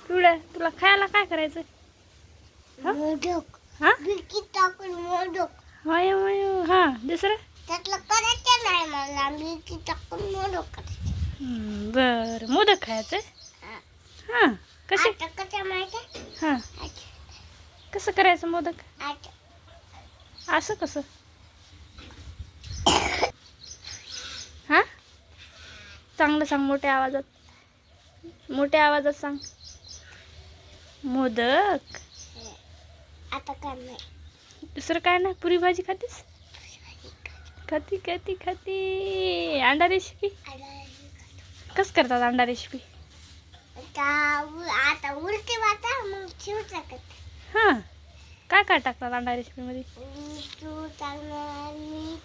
पिवळ्या तुला खायला काय करायचं? मोदक. हा बिस्किट टाकून मोदक. होय होय हा दुसरं त्यातलं करायचं नाही मला. बिस्किट टाकून मोदक करायचं. बर मोदक खायचं. हा कसे आता कसं माहिती? हा कसं करायचं मोदक? आता असं कसं? हा चांगलं सांग, मोठ्या आवाजात सांग. मोदक. आता काय नाही. दुसरं काय नाही. पुरी भाजी खातीस? खाती अंडा रेसिपी कसं करतात? अंडा रेसिपी आता उलटी वाटा मग शिव टाकत. हां काय काय टाकतात अंडा रेसिपीमध्ये? शिव टाकणार मी.